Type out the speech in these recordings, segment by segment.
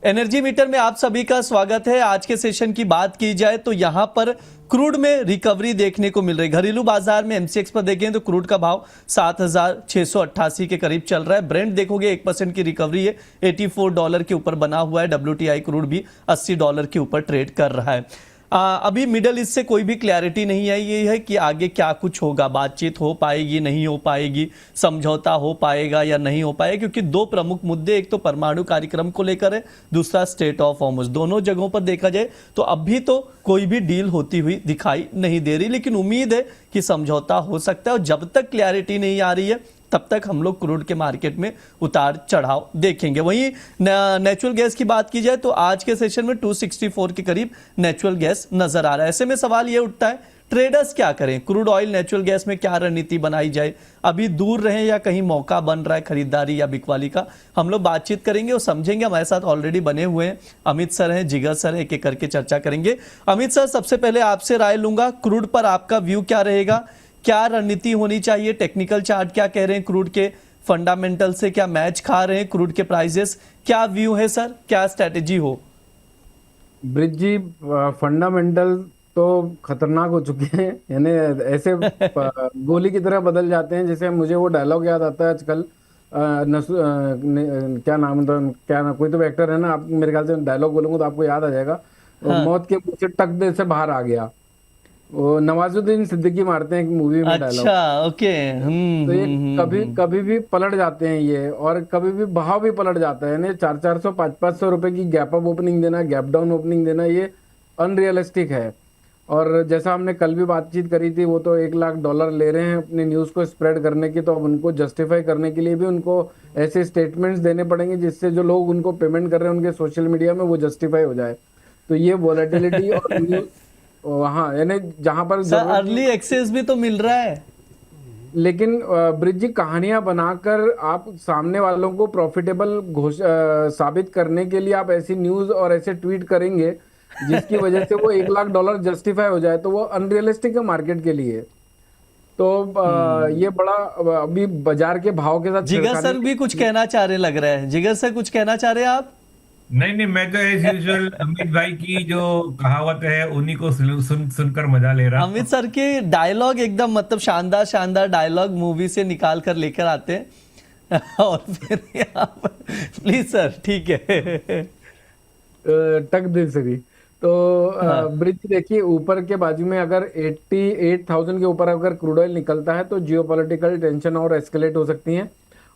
Energy meter में आप सभी का स्वागत है। आज के सेशन की बात की जाए तो यहां पर क्रूड में रिकवरी देखने को मिल रही। घरेलू बाजार में एमसीएक्स पर देखें तो क्रूड का भाव 7,688 के करीब चल रहा है। ब्रेंट देखोगे 1% की रिकवरी है, $84 के ऊपर बना हुआ है। WTI क्रूड भी $80 के ऊपर ट्रेड कर रहा है। अभी मिडल ईस्ट से कोई भी क्लैरिटी नहीं आई ये है कि आगे क्या कुछ होगा, बातचीत हो पाएगी नहीं हो पाएगी, समझौता हो पाएगा या नहीं हो पाएगा, क्योंकि दो प्रमुख मुद्दे, एक तो परमाणु कार्यक्रम को लेकर है, दूसरा स्टेट ऑफ हॉर्मुज़। दोनों जगहों पर देखा जाए तो अभी तो कोई भी डील होती हुई दिखाई नहीं दे रही, लेकिन उम्मीद है कि समझौता हो सकता है। और जब तक क्लैरिटी नहीं आ रही है तब तक हम लोग क्रूड के मार्केट में उतार चढ़ाव देखेंगे। वहीं नेचुरल गैस की बात की जाए तो आज के सेशन में 264 के करीब नेचुरल गैस नजर आ रहा है। ऐसे में सवाल यह उठता है, ट्रेडर्स क्या करें? क्रूड ऑयल नेचुरल गैस में क्या रणनीति बनाई जाए? अभी दूर रहें या कहीं मौका बन रहा है खरीदारी या बिकवाली का? हम लोग बातचीत करेंगे और समझेंगे। हमारे साथ ऑलरेडी बने हुए हैं अमित सर हैं, जिगर सर है, एक एक करके चर्चा करेंगे। अमित सर, सबसे पहले आपसे राय लूंगा, क्रूड पर आपका व्यू क्या रहेगा? क्या रणनीति होनी चाहिए? टेक्निकल चार्ट क्या कह रहे हैं? क्रूड के फंडामेंटल से क्या मैच खा रहे हैं क्रूड के प्राइसेस? क्या व्यू है सर, क्या स्ट्रेटेजी हो? ब्रिज जी, फंडामेंटल तो खतरनाक हो चुके हैं। यानी ऐसे गोली की तरह बदल जाते हैं। जैसे मुझे वो डायलॉग याद आता है आजकल। क्या नाम था, कोई तो एक्टर है ना, आप मेरे ख्याल से डायलॉग बोलूंगा तो आपको याद आ जाएगा। हाँ। मौत के मुंह से टक दे से बाहर आ गया। वो नवाजुद्दीन सिद्दीकी मारते हैं एक मूवी में डायलॉग। अच्छा, ओके। तो ये कभी कभी भी पलट जाते हैं ये, और कभी भी भाव भी पलट जाता है। यानी 400-400 500-500 रुपए की गैप अप ओपनिंग देना, गैप डाउन ओपनिंग देना, ये अनरियलिस्टिक है। और जैसा हमने कल भी बातचीत करी थी, वो तो $1 लाख ले रहे हैं अपनी न्यूज़ को स्प्रेड करने की। तो अब उनको जस्टिफाई करने के लिए भी उनको ऐसे स्टेटमेंट्स देने पड़ेंगे जिससे जो लोग उनको पेमेंट कर रहे हैं उनके सोशल मीडिया में वो जस्टिफाई हो जाए। तो ये वॉलेटिलिटी और न्यूज़ वहाँ, यानी जहां पर सर जरूरत नहीं। अर्ली एक्सेस भी तो मिल रहा है। लेकिन ब्रिज जी, कहानियां बनाकर आप सामने वालों को प्रॉफिटेबल साबित करने के लिए आप ऐसी न्यूज और ऐसे ट्वीट करेंगे जिसकी वजह से वो $1 लाख जस्टिफाई हो जाए, तो वो अनरियलिस्टिक है मार्केट के लिए। तो ये बड़ा अभी बाजार के भाव के साथ जिगर छिड़खानी। सर भी कुछ कहना चाह रहे लग रहा है। जिगर सर कुछ कहना चाह रहे हैं आप? नहीं नहीं, मैं तो एज यूजुअल अमित भाई की जो कहावत है उन्हीं को सुनकर मजा ले रहा अमित हूँ। सर के डायलॉग एकदम मतलब शानदार शानदार डायलॉग मूवी से निकाल कर लेकर आते हैं और फिर यहाँ पर प्लीज सर, ठीक है। टक दिल से भी। तो हाँ। ब्रिज देखिए, ऊपर के बाजू में अगर 88,000 के ऊपर अगर क्रूड ऑयल निकलता है तो जियोपॉलिटिकल टेंशन और एस्केलेट हो सकती हैं।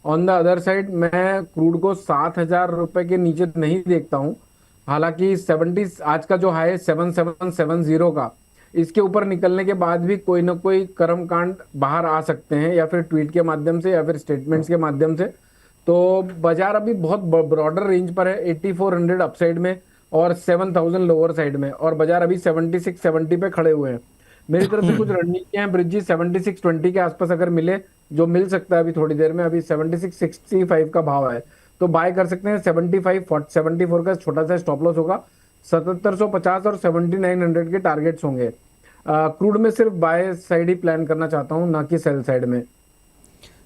ऑन द अदर साइड, मैं क्रूड को 7,000 रुपए के नीचे नहीं देखता हूं। हालांकि 70, आज का जो हाई है 7770 का, इसके ऊपर निकलने के बाद भी कोई ना कोई कर्म कांड बाहर आ सकते हैं, या फिर ट्वीट के माध्यम से या फिर स्टेटमेंट्स के माध्यम से। तो बाजार अभी बहुत ब्रॉडर रेंज पर है, 8400 अपसाइड में और 7000 लोअर साइड में, और बाजार अभी 7670 पे खड़े हुए हैं। मेरी तरफ से कुछ रणनीतियां हैं ब्रिज जी, 7620 के आसपास अगर मिले, जो मिल सकता है अभी थोड़ी देर में। अभी 7665 का भाव है, तो बाय कर सकते हैं। 74 का छोटा सा स्टॉप लॉस होगा। 7750 और 7900 के टारगेट्स होंगे। क्रूड में सिर्फ बाय साइड ही प्लान करना चाहता हूँ, ना कि सेल साइड में।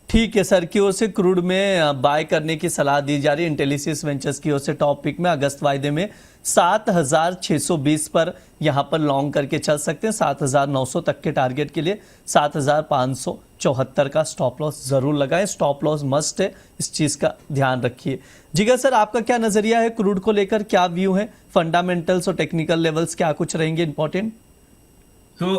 ठीक है सर की ओर से क्रूड में बाय करने की सलाह दी जा रही है। इंटेलिसिस वेंचर्स की ओर से टॉप पिक में अगस्त वायदे में 7,620 पर यहां पर लॉन्ग करके चल सकते हैं। 7,900 तक के टारगेट के लिए 7,574 का स्टॉप लॉस जरूर लगाएं। स्टॉप लॉस मस्ट है, इस चीज का ध्यान रखिए। जिगर सर, आपका क्या नजरिया है क्रूड को लेकर? क्या व्यू है? फंडामेंटल्स और टेक्निकल लेवल्स क्या कुछ रहेंगे इंपॉर्टेंट? तो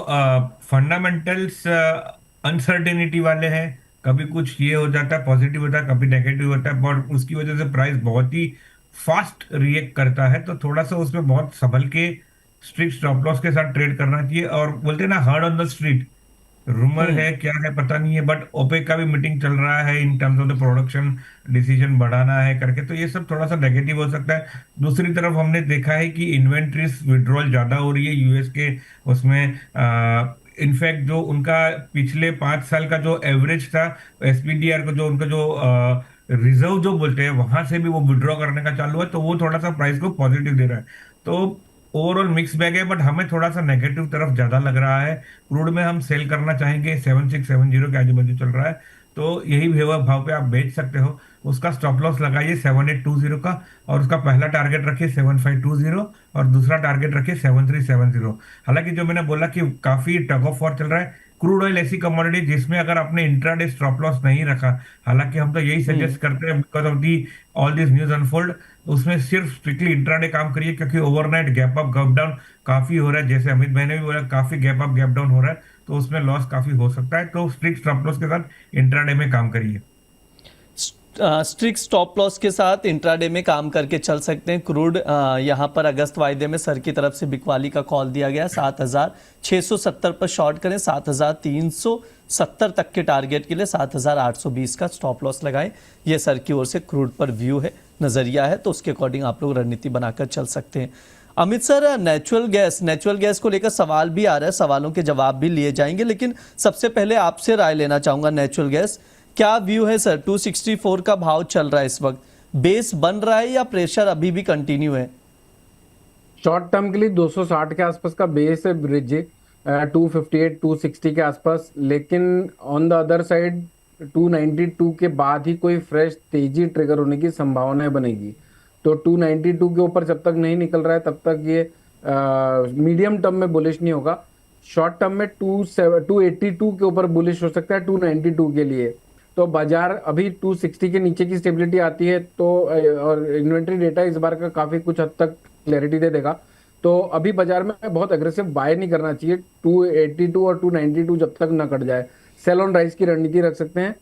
फंडामेंटल्स अनसर्टेनिटी वाले हैं। कभी कुछ ये हो जाता है, पॉजिटिव होता है, कभी नेगेटिव होता है, और उसकी वजह से प्राइस बहुत ही फास्ट रिएक्ट करता है। तो थोड़ा सा उसमें बहुत संभल के स्ट्रिक्ट स्टॉप लॉस के साथ ट्रेड करना चाहिए। और बोलते हैं ना, heard on the street, rumour है क्या है पता नहीं है, बट ओपेक का भी मीटिंग चल रहा है in terms of the production, decision बढ़ाना है करके। तो ये सब थोड़ा सा नेगेटिव हो सकता है। दूसरी तरफ हमने देखा है कि इन्वेंट्रीज विड्रॉल ज्यादा हो रही है यूएस के उसमें। इनफैक्ट जो उनका पिछले 5 साल का जो एवरेज था, एसपीडीआर को जो उनका जो रिजर्व जो बोलते हैं, वहां से भी वो विड्रॉ करने का चालू है। तो वो थोड़ा सा प्राइस को पॉजिटिव दे रहा है। तो ओवरऑल मिक्स बैग है, बट हमें थोड़ा सा नेगेटिव तरफ ज्यादा लग रहा है। क्रूड में हम सेल करना चाहेंगे, 7670 के आजू बाजू चल रहा है। तो यही भाव पे आप बेच सकते हो। उसका स्टॉप लॉस लगाइए 7820 का, और उसका पहला टारगेट रखिए 7520, और दूसरा टारगेट रखिए 7370। हालांकि जो मैंने बोला कि काफी टग ऑफ वॉर चल रहा है, क्रूड ऑयल ऐसी कमोडिटी जिसमें अगर आपने इंट्राडे स्टॉप लॉस नहीं रखा, हालांकि हम तो यही हम्म। सजेस्ट करते हैं because of the all this news unfold, उसमें सिर्फ स्ट्रिक्टली इंट्राडे काम करिए, क्योंकि overnight gap up gap down काफी हो रहा है, जैसे अमित भाई ने भी बोला काफी गैप अप गैप डाउन हो रहा है, तो उसमें लॉस काफी हो सकता है। तो स्ट्रिक्ट स्टॉप लॉस के साथ इंट्राडे में काम करिए। स्ट्रिक्ट स्टॉप लॉस के साथ इंट्राडे में काम करके चल सकते हैं। क्रूड यहाँ पर अगस्त वायदे में सर की तरफ से बिकवाली का कॉल दिया गया, 7670 पर शॉर्ट करें, 7370 तक के टारगेट के लिए 7820 का स्टॉप लॉस लगाएं। ये सर की ओर से क्रूड पर व्यू है, नजरिया है, तो उसके अकॉर्डिंग आप लोग रणनीति बनाकर चल सकते हैं। अमित सर, नेचुरल गैस को लेकर सवाल भी आ रहा है, सवालों के जवाब भी लिए जाएंगे, लेकिन सबसे पहले आपसे राय लेना चाहूंगा। नेचुरल गैस क्या व्यू है सर? 264 का भाव चल रहा है इस वक्त, बेस बन रहा है या प्रेशर अभी भी कंटिन्यू है? शॉर्ट टर्म के लिए 260 के आसपास का बेस है ब्रिज, 258 260 के आसपास। लेकिन ऑन द अदर साइड 292 के बाद ही कोई फ्रेश तेजी ट्रिगर होने की संभावना बनेगी। तो 292 के ऊपर जब तक नहीं निकल रहा है तब तक ये मीडियम टर्म में बुलिश नहीं होगा। शॉर्ट टर्म में 282 के ऊपर बुलिश हो सकता है 292 के लिए। तो बाजार अभी 260 के नीचे की स्टेबिलिटी आती है तो और इन्वेंट्री डेटा इस बार का काफी कुछ हद तक क्लैरिटी दे देगा। तो अभी बाजार में बहुत अग्रेसिव बाय नहीं करना चाहिए 282 और 292 जब तक ना कट जाए। सेल ऑन राइज की रणनीति रख सकते हैं।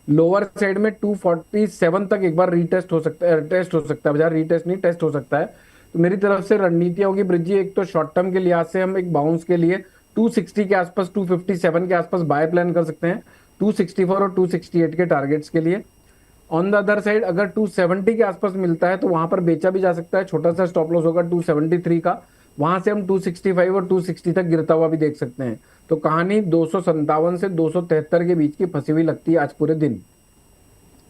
लोअर साइड में 247 तक एक बार रीटेस्ट हो सकता है, टेस्ट हो सकता है, बाजार रीटेस्ट नहीं टेस्ट हो सकता है। तो मेरी तरफ से रणनीतियां होगी ब्रिज जी, एक तो शॉर्ट टर्म के लिहाज से हम एक बाउंस के लिए 260 के आसपास 257 के आसपास बाय प्लान कर सकते हैं, 264 और 268 के टारगेट्स के लिए। ऑन द अदर साइड अगर 270 के आसपास मिलता है तो वहां पर बेचा भी जा सकता है, छोटा सा स्टॉप लॉस होगा 273 का, वहां से हम 265 और 260 तक गिरता हुआ भी देख सकते हैं। तो कहानी 257 से 273 के बीच की फंसी हुई लगती है आज पूरे दिन।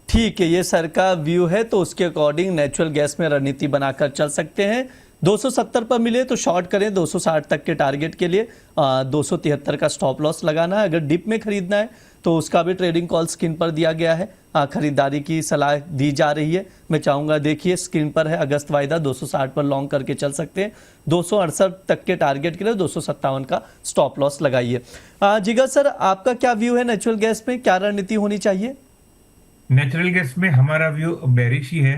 ठीक है, ये सर का व्यू है, तो उसके अकॉर्डिंग नेचुरल गैस में रणनीति बनाकर चल सकते हैं। 270 पर मिले तो शॉर्ट करें, 260 तक के टारगेट के लिए 273 का स्टॉप लॉस लगाना है। अगर डिप में खरीदना है तो उसका भी ट्रेडिंग कॉल स्क्रीन पर दिया गया है, खरीदारी की सलाह दी जा रही है। मैं चाहूंगा देखिए स्क्रीन पर है अगस्त वायदा, 260 पर लॉन्ग करके चल सकते हैं, 268 तक के टारगेट के लिए 257 का स्टॉप लॉस लगाइए। जिगर सर, आपका क्या व्यू है नेचुरल गैस में, क्या रणनीति होनी चाहिए? नेचुरल गैस में हमारा व्यू बेरिश ही है।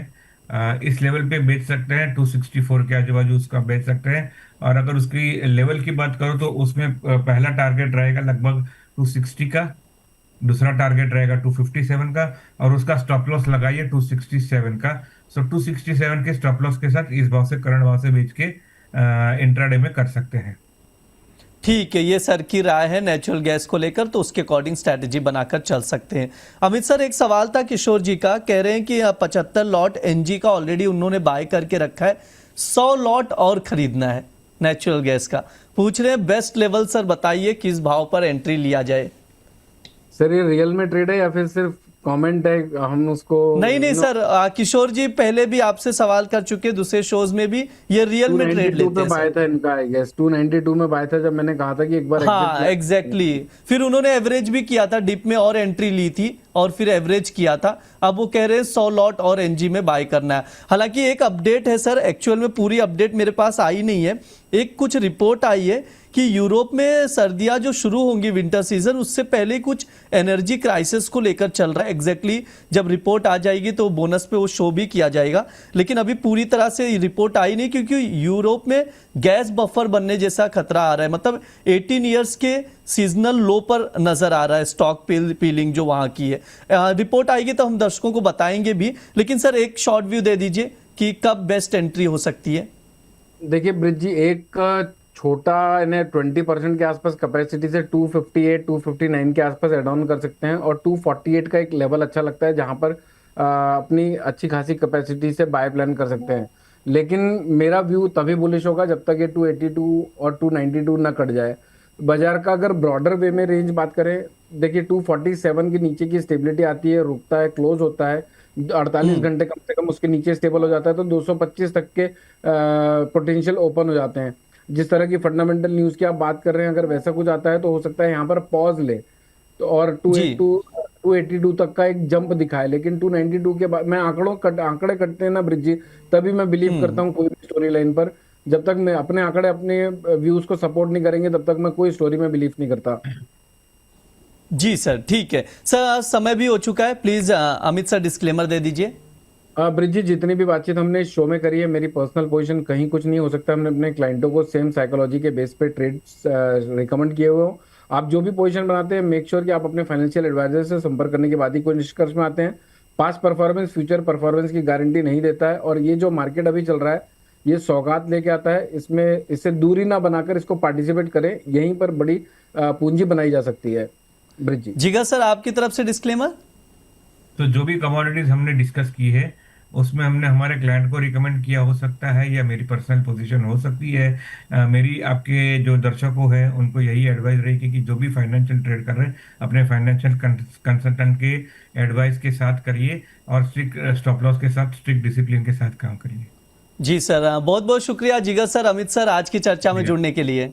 इस लेवल पे बेच सकते हैं, 264 के आजू बाजू उसका बेच सकते हैं। और अगर उसकी लेवल की बात करो तो उसमें पहला टारगेट रहेगा लगभग 260 का, दूसरा टारगेट रहेगा 257 का, और उसका स्टॉप लॉस लगाइए 267 का। सो 267 के स्टॉप लॉस के साथ इस भाव से करंट भाव से बेच के इंट्राडे में कर सकते हैं। ठीक है, ये सर की राय है नेचुरल गैस को लेकर, तो उसके अकॉर्डिंग स्ट्रैटेजी बनाकर चल सकते हैं। अमित सर, एक सवाल था किशोर जी का, कह रहे हैं कि 75 लॉट एनजी का ऑलरेडी उन्होंने बाय करके रखा है, 100 लॉट और खरीदना है नेचुरल गैस का। पूछ रहे हैं बेस्ट लेवल सर बताइए किस भाव पर एंट्री लिया जाए। सर ये रियल में ट्रेड है या फिर सिर्फ कमेंट है, हम उसको नहीं सर, किशोर जी पहले भी आपसे सवाल कर चुके दूसरे शोज में भी, ये रियल में ट्रेड 292 लेते पे हैं बाय सर। था इनका, आई गेस 292 में बाय था जब मैंने कहा था कि एक बार हाँ एग्जैक्टली फिर उन्होंने एवरेज भी किया था, डिप में और एंट्री ली थी और फिर एवरेज किया था। अब वो कह रहे हैं 100 लॉट और एनजी में बाय करना है। हालांकि एक अपडेट है सर, एक्चुअल में पूरी अपडेट मेरे पास आई नहीं है, एक कुछ रिपोर्ट आई है कि यूरोप में सर्दियां जो शुरू होंगी विंटर सीजन, उससे पहले कुछ एनर्जी क्राइसिस को लेकर चल रहा है। एग्जैक्टली जब रिपोर्ट आ जाएगी तो बोनस पे वो शो भी किया जाएगा, लेकिन अभी पूरी तरह से रिपोर्ट आई नहीं, क्योंकि यूरोप में गैस बफर बनने जैसा खतरा आ रहा है। मतलब 18 ईयर्स के सीजनल लो पर नजर आ रहा है स्टॉक पीलिंग जो वहां की है। रिपोर्ट आएगी तो हम दर्शकों को बताएंगे भी, लेकिन सर एक शॉर्ट व्यू दे दीजिए कि कब बेस्ट एंट्री हो सकती है। देखिए ब्रिज जी, एक छोटा इन्हें 20% के आसपास कैपेसिटी से 258 259 के आसपास एड ऑन कर सकते हैं, और 248 का एक लेवल अच्छा लगता है जहां पर अपनी अच्छी खासी कैपेसिटी से बाय प्लान कर सकते हैं। लेकिन मेरा व्यू तभी बुलिश होगा जब तक ये 282 और 292 ना कट जाए। बाजार का अगर ब्रॉडर वे में रेंज बात करें, देखिए 247 के नीचे की स्टेबिलिटी आती है, रुकता है, क्लोज होता है, 48 घंटे कम से कम उसके नीचे स्टेबल हो जाता है, तो 225 तक के पोटेंशियल ओपन हो जाते हैं। जिस तरह की फंडामेंटल न्यूज की आप बात कर रहे हैं, अगर वैसा कुछ आता है तो हो सकता है यहाँ पर पॉज ले। तो और जी 282 282 तक का एक जंप दिखा है, लेकिन 292 के बाद मैं आंकड़े कटते हैं ना ब्रिज जी, तभी मैं बिलीव करता हूँ कोई भी स्टोरी लाइन पर। जब तक मैं अपने आंकड़े अपने व्यूज को सपोर्ट नहीं करेंगे तब तक मैं कोई स्टोरी में बिलीव नहीं करता। जी सर, ठीक है सर, आज समय भी हो चुका है, प्लीज अमित सर डिस्क्लेमर दे दीजिए। ब्रिज जी, जितनी भी बातचीत हमने इस शो में करी है, मेरी पर्सनल पोजीशन कहीं कुछ नहीं हो सकता। हमने अपने क्लाइंटों को सेम साइकोलॉजी के बेस पे ट्रेड्स रिकमेंड किए हुए हो। आप जो भी पोजीशन बनाते हैं, मेक श्योर कि आप अपने फाइनेंशियल एडवाइजर से संपर्क करने के बाद ही कोई निष्कर्ष में आते हैं। पास्ट परफॉर्मेंस फ्यूचर परफॉर्मेंस की गारंटी नहीं देता है, और ये जो मार्केट अभी चल रहा है ये सौगात लेके आता है। इसमें इससे दूरी ना बनाकर इसको पार्टिसिपेट करें, यहीं पर बड़ी पूंजी बनाई जा सकती है। ब्रिज जी। जिगर सर, आपकी तरफ से डिस्क्लेमर। तो जो भी कमोडिटीज हमने डिस्कस की है उसमें हमने हमारे क्लाइंट को रिकमेंड किया हो सकता है, या मेरी पर्सनल पोजीशन हो सकती है। मेरी आपके जो दर्शकों हैं उनको यही एडवाइस रहेगी कि जो भी फाइनेंशियल ट्रेड कर रहे हैं अपने फाइनेंशियल कंसल्टेंट के एडवाइस के साथ करिए, और स्ट्रिक्ट स्टॉप लॉस के साथ, स्ट्रिक्ट डिसिप्लिन के साथ काम करिए। जी सर, बहुत बहुत शुक्रिया जिगर सर, अमित सर, आज की चर्चा में जी। जुड़ने के लिए।